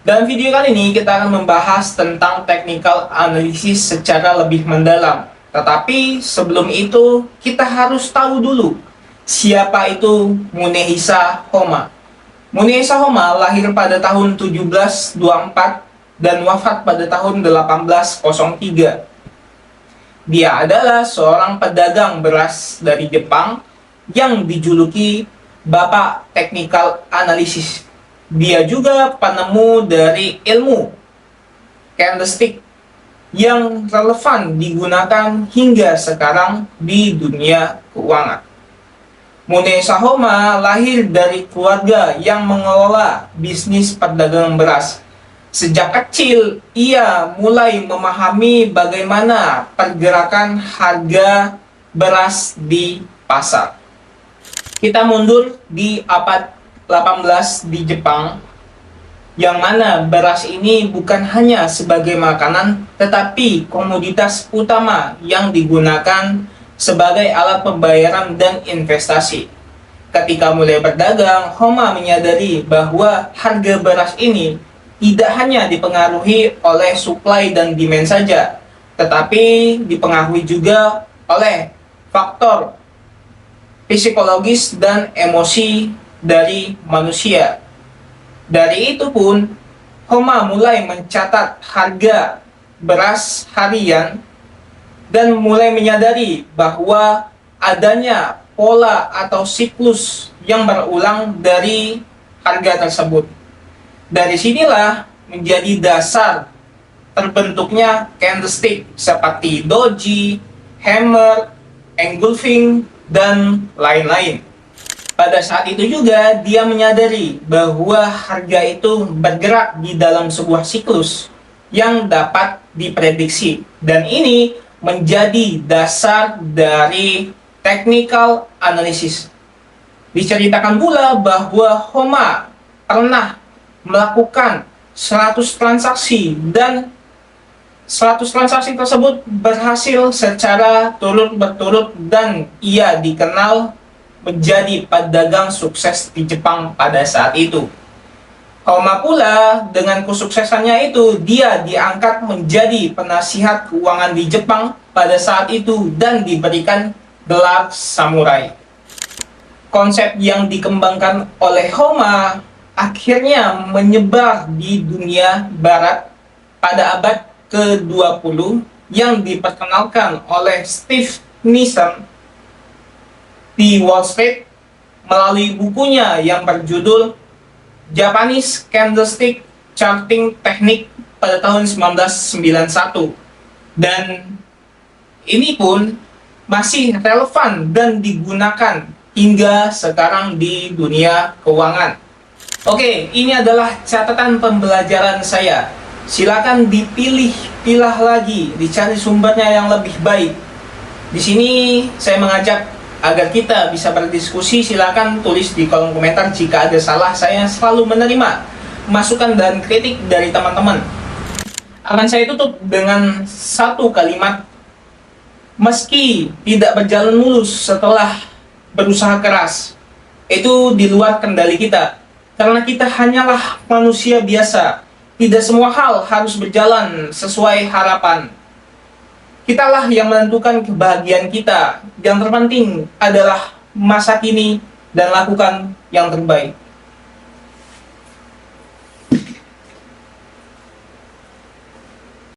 Dalam video kali ini kita akan membahas tentang technical analysis secara lebih mendalam. Tetapi sebelum itu kita harus tahu dulu siapa itu Munehisa Homma. Munehisa Homma lahir pada tahun 1724 dan wafat pada tahun 1803. Dia adalah seorang pedagang beras dari Jepang yang dijuluki Bapak Technical Analysis. Dia juga penemu dari ilmu candlestick yang relevan digunakan hingga sekarang di dunia keuangan. Munehisa Homma lahir dari keluarga yang mengelola bisnis perdagangan beras. Sejak kecil, ia mulai memahami bagaimana pergerakan harga beras di pasar. Kita mundur di abad 18 di Jepang, yang mana beras ini bukan hanya sebagai makanan, tetapi komoditas utama yang digunakan sebagai alat pembayaran dan investasi. Ketika mulai berdagang, Homma menyadari bahwa harga beras ini tidak hanya dipengaruhi oleh supply dan demand saja, tetapi dipengaruhi juga oleh faktor psikologis dan emosi dari manusia. Dari itu pun, Homma mulai mencatat harga beras harian dan mulai menyadari bahwa adanya pola atau siklus yang berulang dari harga tersebut. Dari sinilah menjadi dasar terbentuknya candlestick seperti doji, hammer, engulfing, dan lain-lain. Pada saat itu juga dia menyadari bahwa harga itu bergerak di dalam sebuah siklus yang dapat diprediksi, dan ini menjadi dasar dari technical analysis. Diceritakan pula bahwa Homma pernah melakukan 100 transaksi dan 100 transaksi tersebut berhasil secara turut-berturut dan ia dikenal menjadi pedagang sukses di Jepang pada saat itu. Homma pula dengan kesuksesannya itu dia diangkat menjadi penasihat keuangan di Jepang pada saat itu dan diberikan gelar samurai. Konsep yang dikembangkan oleh Homma akhirnya menyebar di dunia barat pada abad ke-20 yang diperkenalkan oleh Steve Nissen di Wall Street melalui bukunya yang berjudul Japanese Candlestick Charting Technique pada tahun 1991. Dan ini pun masih relevan dan digunakan hingga sekarang di dunia keuangan. Oke, ini adalah catatan pembelajaran saya. Silakan dipilah lagi, dicari sumbernya yang lebih baik. Di sini saya mengajak agar kita bisa berdiskusi. Silakan tulis di kolom komentar jika ada salah. Saya selalu menerima masukan dan kritik dari teman-teman. Akan saya tutup dengan satu kalimat. Meski tidak berjalan mulus setelah berusaha keras, itu di luar kendali kita. Karena kita hanyalah manusia biasa. Tidak semua hal harus berjalan sesuai harapan. Kitalah yang menentukan kebahagiaan kita. Yang terpenting adalah masa kini dan lakukan yang terbaik.